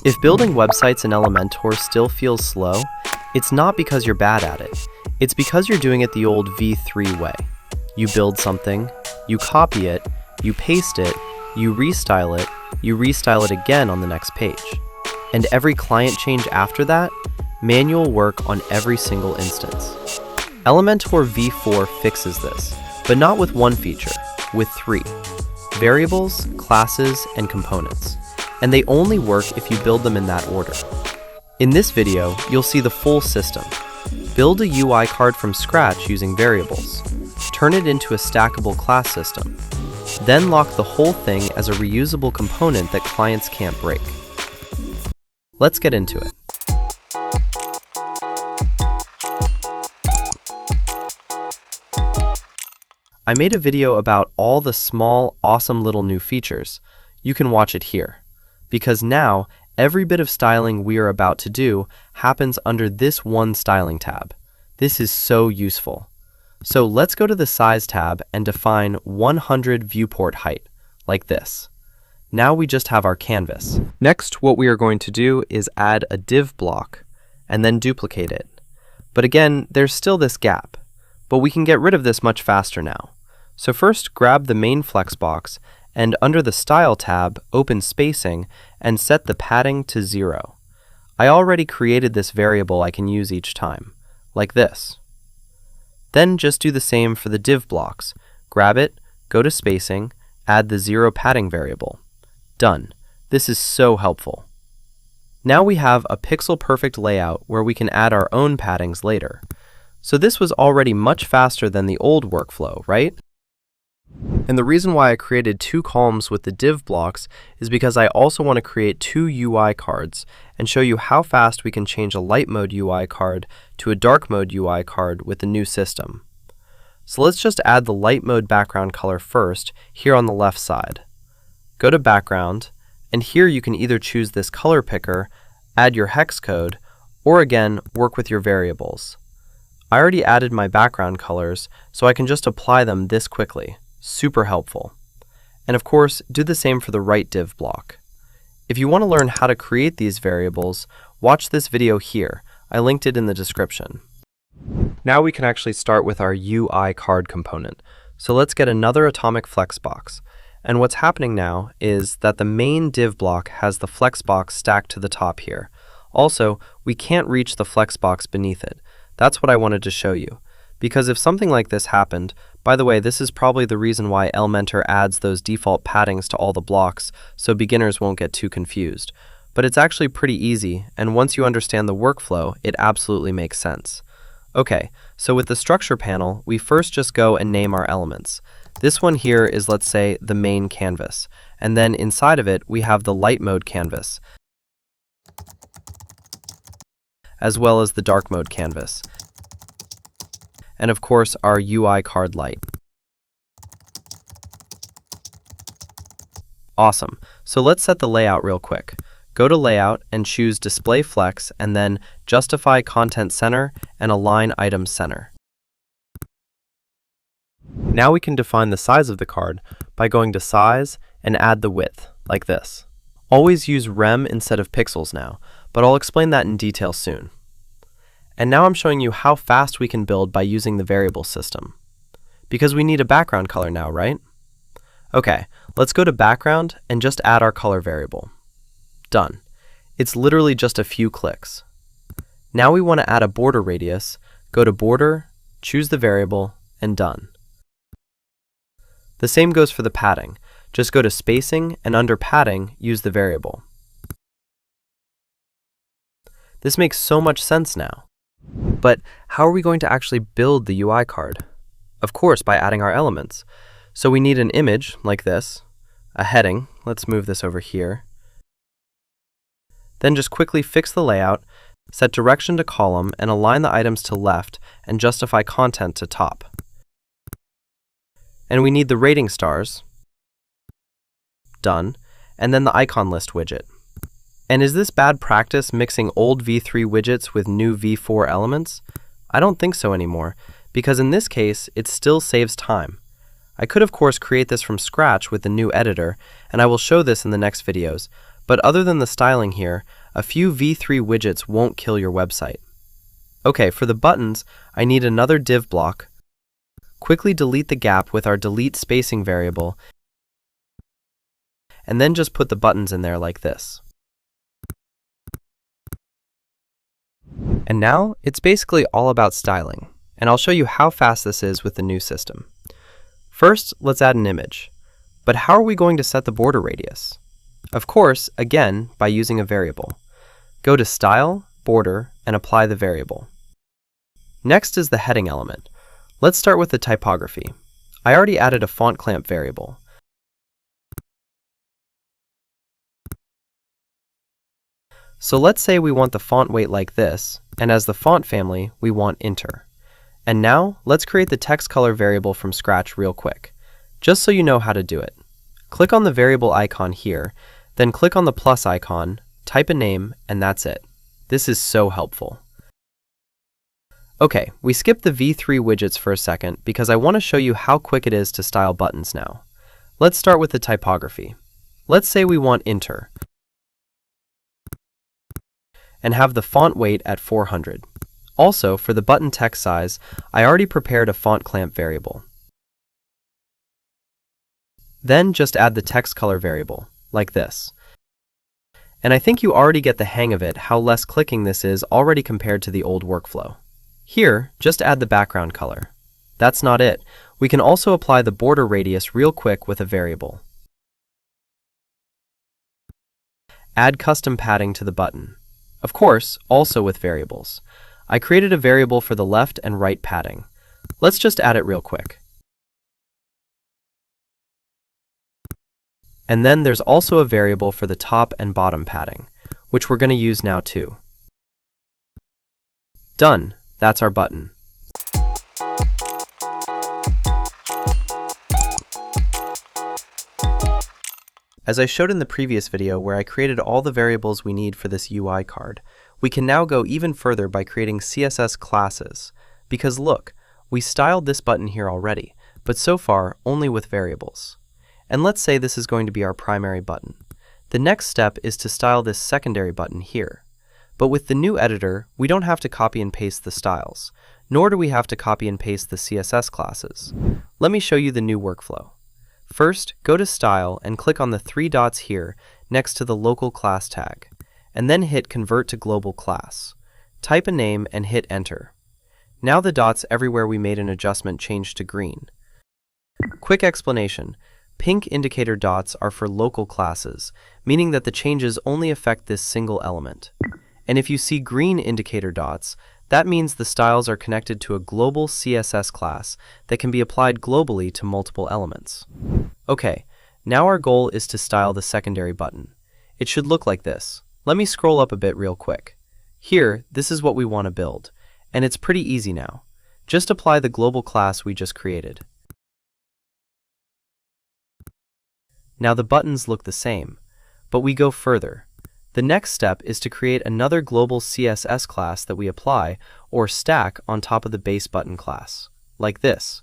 If building websites in Elementor still feels slow, it's not because you're bad at it. It's because you're doing it the old V3 way. You build something, you copy it, you paste it, you restyle it again on the next page. And every client change after that, manual work on every single instance. Elementor V4 fixes this, but not with one feature, with three: variables, classes, and components. And they only work if you build them in that order. In this video, you'll see the full system. Build a UI card from scratch using variables. Turn it into a stackable class system. Then lock the whole thing as a reusable component that clients can't break. Let's get into it. I made a video about all the small, awesome little new features. You can watch it here. Because now, every bit of styling we are about to do happens under this one styling tab. This is so useful. So let's go to the size tab and define 100 viewport height, like this. Now we just have our canvas. Next, what we are going to do is add a div block and then duplicate it. But again, there's still this gap, but we can get rid of this much faster now. So first, grab the main flexbox and under the Style tab, open Spacing and set the padding to 0. I already created this variable I can use each time, like this. Then just do the same for the div blocks. Grab it, go to Spacing, add the 0 padding variable. Done. This is so helpful. Now we have a pixel-perfect layout where we can add our own paddings later. So this was already much faster than the old workflow, right? And the reason why I created 2 columns with the div blocks is because I also want to create 2 UI cards and show you how fast we can change a light mode UI card to a dark mode UI card with the new system. So let's just add the light mode background color first, here on the left side. Go to Background, and here you can either choose this color picker, add your hex code, or again, work with your variables. I already added my background colors, so I can just apply them this quickly. Super helpful. And of course, do the same for the right div block. If you want to learn how to create these variables, watch this video here. I linked it in the description. Now we can actually start with our UI card component. So let's get another atomic flexbox. And what's happening now is that the main div block has the flexbox stacked to the top here. Also, we can't reach the flexbox beneath it. That's what I wanted to show you. Because if something like this happened, by the way, this is probably the reason why Elementor adds those default paddings to all the blocks, so beginners won't get too confused. But it's actually pretty easy, and once you understand the workflow, it absolutely makes sense. Okay, so with the structure panel, we first just go and name our elements. This one here is, let's say, the main canvas, and then inside of it, we have the light mode canvas, as well as the dark mode canvas. And of course, our UI card light. Awesome. So let's set the layout real quick. Go to Layout and choose Display Flex and then Justify Content Center and Align Items Center. Now we can define the size of the card by going to Size and add the width, like this. Always use rem instead of pixels now, but I'll explain that in detail soon. And now I'm showing you how fast we can build by using the variable system. Because we need a background color now, right? Okay, let's go to Background and just add our color variable. Done. It's literally just a few clicks. Now we want to add a border radius. Go to Border, choose the variable, and done. The same goes for the padding. Just go to Spacing and under Padding, use the variable. This makes so much sense now. But how are we going to actually build the UI card? Of course, by adding our elements. So we need an image, like this, a heading, let's move this over here. Then just quickly fix the layout, set direction to column, and align the items to left, and justify content to top. And we need the rating stars, done, and then the icon list widget. And is this bad practice mixing old V3 widgets with new V4 elements? I don't think so anymore, because in this case, it still saves time. I could of course create this from scratch with the new editor, and I will show this in the next videos, But other than the styling here, a few V3 widgets won't kill your website. Okay, for the buttons, I need another div block. Quickly delete the gap with our delete spacing variable, and then just put the buttons in there like this. And now, it's basically all about styling, and I'll show you how fast this is with the new system. First, let's add an image. But how are we going to set the border radius? Of course, again, by using a variable. Go to Style, Border, and apply the variable. Next is the heading element. Let's start with the typography. I already added a font clamp variable. So let's say we want the font weight like this, and as the font family, we want Inter. And now, let's create the text color variable from scratch real quick, just so you know how to do it. Click on the variable icon here, then click on the plus icon, type a name, and that's it. This is so helpful. Okay, we skipped the V3 widgets for a second because I want to show you how quick it is to style buttons now. Let's start with the typography. Let's say we want Inter, and have the font weight at 400. Also, for the button text size, I already prepared a font clamp variable. Then just add the text color variable, like this. And I think you already get the hang of it how less clicking this is already compared to the old workflow. Here, just add the background color. That's not it. We can also apply the border radius real quick with a variable. Add custom padding to the button. Of course, also with variables. I created a variable for the left and right padding. Let's just add it real quick. And then there's also a variable for the top and bottom padding, which we're going to use now too. Done. That's our button. As I showed in the previous video where I created all the variables we need for this UI card, we can now go even further by creating CSS classes. Because look, we styled this button here already, but so far only with variables. And let's say this is going to be our primary button. The next step is to style this secondary button here. But with the new editor, we don't have to copy and paste the styles, nor do we have to copy and paste the CSS classes. Let me show you the new workflow. First, go to Style and click on the three dots here next to the local class tag, and then hit Convert to Global Class. Type a name and hit Enter. Now the dots everywhere we made an adjustment change to green. Quick explanation. Pink indicator dots are for local classes, meaning that the changes only affect this single element. And if you see green indicator dots, that means the styles are connected to a global CSS class that can be applied globally to multiple elements. Okay, now our goal is to style the secondary button. It should look like this. Let me scroll up a bit real quick. Here, this is what we want to build, and it's pretty easy now. Just apply the global class we just created. Now the buttons look the same, but we go further. The next step is to create another global CSS class that we apply or stack on top of the base button class, like this.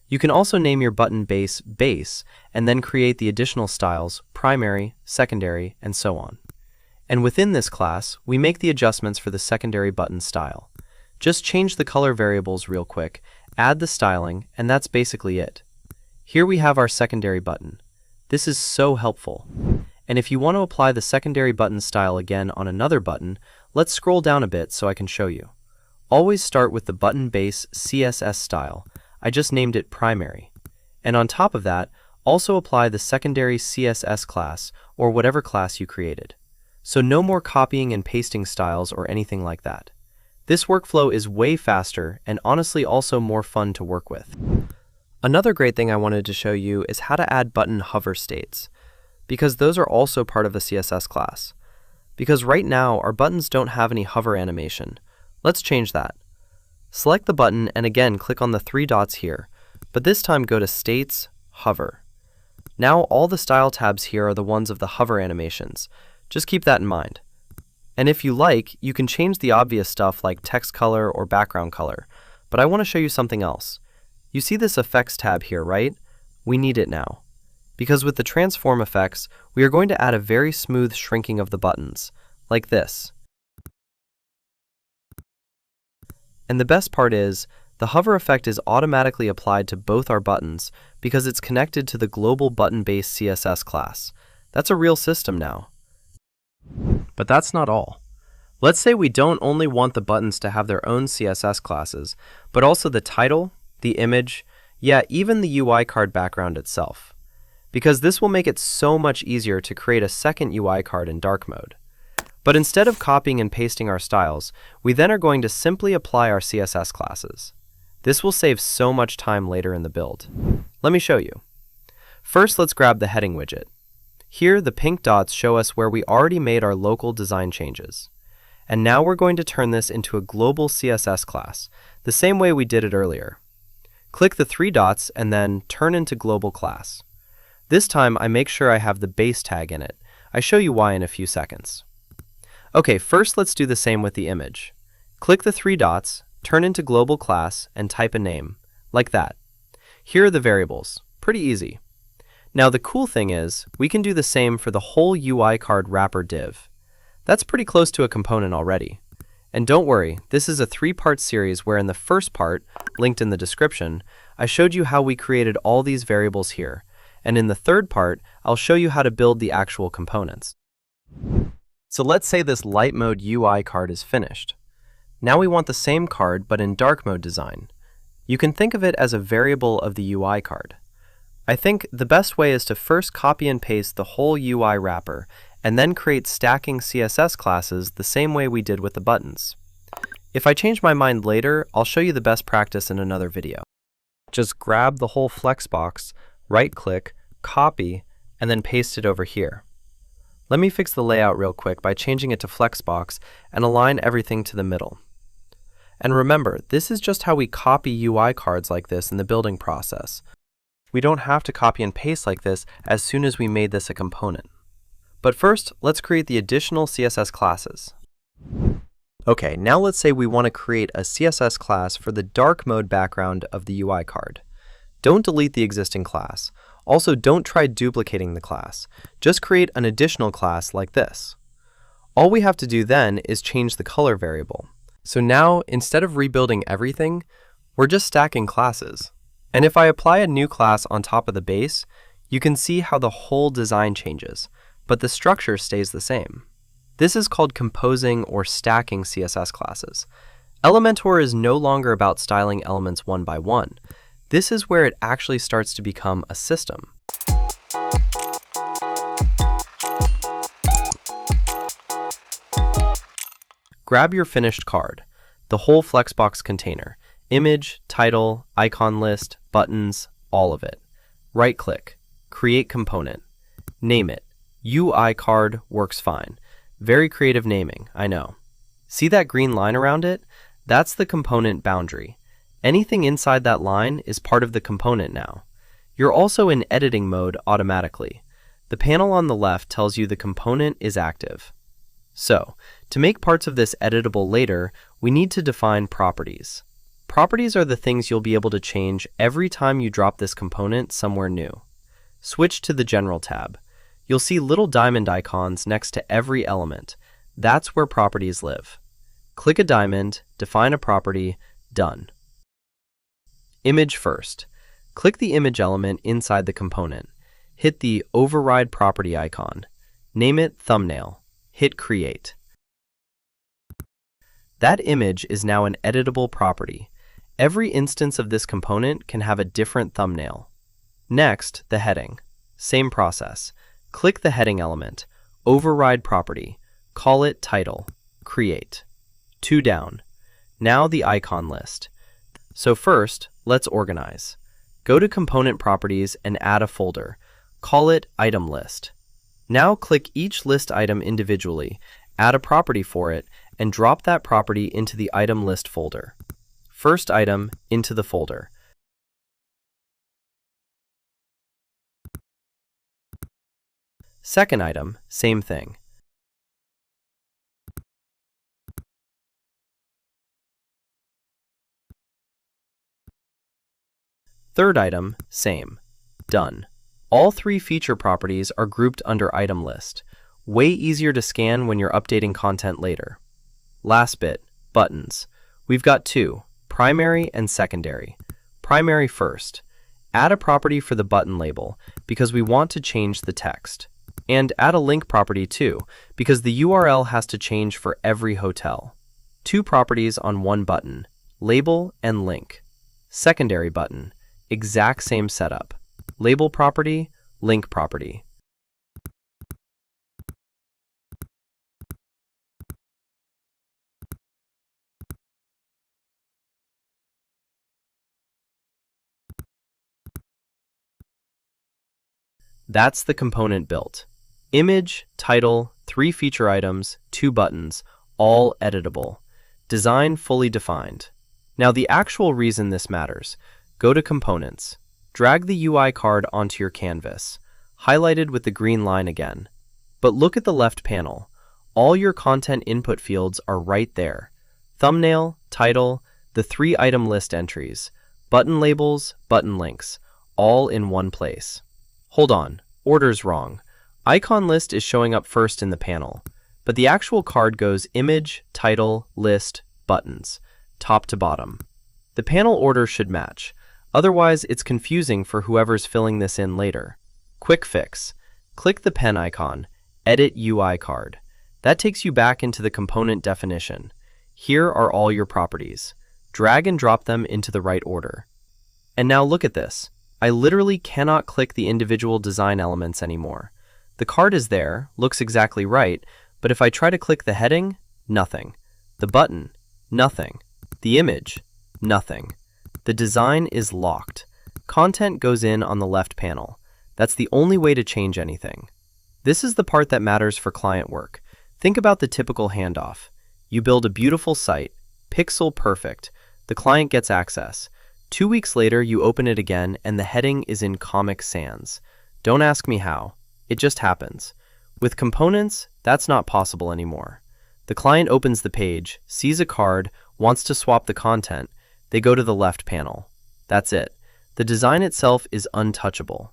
You can also name your button base base and then create the additional styles primary, secondary, and so on. And within this class, we make the adjustments for the secondary button style. Just change the color variables real quick, add the styling, and that's basically it. Here we have our secondary button. This is so helpful. And if you want to apply the secondary button style again on another button, let's scroll down a bit so I can show you. Always start with the button base CSS style. I just named it primary. And on top of that, also apply the secondary CSS class or whatever class you created. So no more copying and pasting styles or anything like that. This workflow is way faster and honestly also more fun to work with. Another great thing I wanted to show you is how to add button hover states, because those are also part of the CSS class. Because right now, our buttons don't have any hover animation. Let's change that. Select the button and again click on the three dots here, but this time go to States, Hover. Now all the style tabs here are the ones of the hover animations. Just keep that in mind. And if you like, you can change the obvious stuff like text color or background color, but I want to show you something else. You see this Effects tab here, right? We need it now. because with the transform effects, we are going to add a very smooth shrinking of the buttons, like this. And the best part is, the hover effect is automatically applied to both our buttons because it's connected to the global button-based CSS class. That's a real system now. But that's not all. Let's say we don't only want the buttons to have their own CSS classes, but also the title, the image, yeah, even the UI card background itself. Because this will make it so much easier to create a second UI card in dark mode. But instead of copying and pasting our styles, we then are going to simply apply our CSS classes. This will save so much time later in the build. Let me show you. First, let's grab the heading widget. Here, the pink dots show us where we already made our local design changes. And now we're going to turn this into a global CSS class, the same way we did it earlier. Click the three dots and then Turn into Global Class. This time, I make sure I have the base tag in it. I show you why in a few seconds. Okay, first let's do the same with the image. Click the three dots, turn into Global Class, and type a name, like that. Here are the variables. Pretty easy. Now the cool thing is, we can do the same for the whole UI card wrapper div. That's pretty close to a component already. And don't worry, this is a three-part series where in the first part, linked in the description, I showed you how we created all these variables here. And in the third part, I'll show you how to build the actual components. So let's say this light mode UI card is finished. Now we want the same card but in dark mode design. You can think of it as a variable of the UI card. I think the best way is to first copy and paste the whole UI wrapper and then create stacking CSS classes the same way we did with the buttons. If I change my mind later, I'll show you the best practice in another video. Just grab the whole flexbox, right-click, copy, and then paste it over here. Let me fix the layout real quick by changing it to Flexbox and align everything to the middle. And remember, this is just how we copy UI cards like this in the building process. We don't have to copy and paste like this as soon as we made this a component. But first, let's create the additional CSS classes. Okay, now let's say we want to create a CSS class for the dark mode background of the UI card. Don't delete the existing class. Also, don't try duplicating the class. Just create an additional class like this. All we have to do then is change the color variable. So now, instead of rebuilding everything, we're just stacking classes. And if I apply a new class on top of the base, you can see how the whole design changes, but the structure stays the same. This is called composing or stacking CSS classes. Elementor is no longer about styling elements one by one. This is where it actually starts to become a system. Grab your finished card, the whole Flexbox container, image, title, icon list, buttons, all of it. Right-click, create component, name it. UI card works fine. Very creative naming, I know. See that green line around it? That's the component boundary. Anything inside that line is part of the component now. You're also in editing mode automatically. The panel on the left tells you the component is active. So, to make parts of this editable later, we need to define properties. Properties are the things you'll be able to change every time you drop this component somewhere new. Switch to the General tab. You'll see little diamond icons next to every element. That's where properties live. Click a diamond, define a property, done. Image first. Click the image element inside the component. Hit the Override Property icon. Name it Thumbnail. Hit Create. That image is now an editable property. Every instance of this component can have a different thumbnail. Next, the heading. Same process. Click the heading element. Override Property. Call it Title. Create. 2 down. Now the icon list. So first, let's organize. Go to Component Properties and add a folder. Call it Item List. Now click each list item individually, add a property for it, and drop that property into the Item List folder. First item into the folder. Second item, same thing. Third item, same. Done. All three feature properties are grouped under item list. Way easier to scan when you're updating content later. Last bit, buttons. We've got two, primary and secondary. Primary first. Add a property for the button label because we want to change the text. And add a link property too because the URL has to change for every hotel. Two properties on one button, label and link. Secondary button, exact same setup. Label property, link property. That's the component built. Image, title, 3 feature items, 2 buttons, all editable. Design fully defined. Now the actual reason this matters. Go to Components. Drag the UI card onto your canvas, highlighted with the green line again. But look at the left panel. All your content input fields are right there. Thumbnail, title, the 3 item list entries, button labels, button links, all in one place. Hold on, order's wrong. Icon list is showing up first in the panel, but the actual card goes image, title, list, buttons, top to bottom. The panel order should match, otherwise it's confusing for whoever's filling this in later. Quick fix. Click the pen icon, edit UI card. That takes you back into the component definition. Here are all your properties. Drag and drop them into the right order. And now look at this. I literally cannot click the individual design elements anymore. The card is there, looks exactly right, but if I try to click the heading, nothing. The button, nothing. The image, nothing. The design is locked. Content goes in on the left panel. That's the only way to change anything. This is the part that matters for client work. Think about the typical handoff. You build a beautiful site, pixel perfect. The client gets access. 2 weeks later, you open it again and the heading is in Comic Sans. Don't ask me how. It just happens. With components, that's not possible anymore. The client opens the page, sees a card, wants to swap the content. They go to the left panel. That's it. The design itself is untouchable.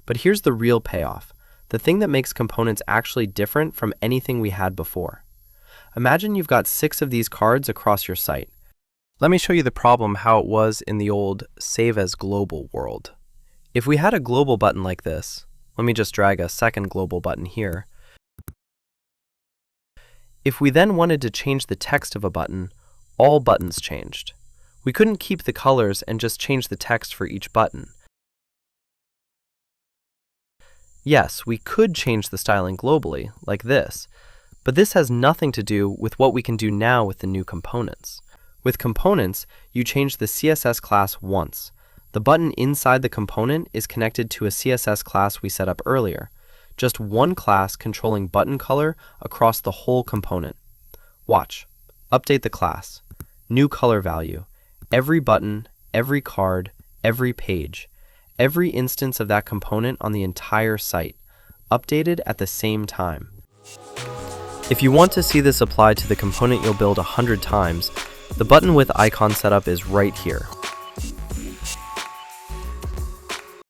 But here's the real payoff. The thing that makes components actually different from anything we had before. Imagine you've got 6 of these cards across your site. Let me show you the problem how it was in the old Save as Global world. If we had a global button like this, let me just drag a second global button here. If we then wanted to change the text of a button, all buttons changed. We couldn't keep the colors and just change the text for each button. Yes, we could change the styling globally, like this, but this has nothing to do with what we can do now with the new components. With components, you change the CSS class once. The button inside the component is connected to a CSS class we set up earlier. Just one class controlling button color across the whole component. Watch. Update the class. New color value. Every button, every card, every page. Every instance of that component on the entire site. Updated at the same time. If you want to see this applied to the component you'll build 100 times, the button with icon setup is right here.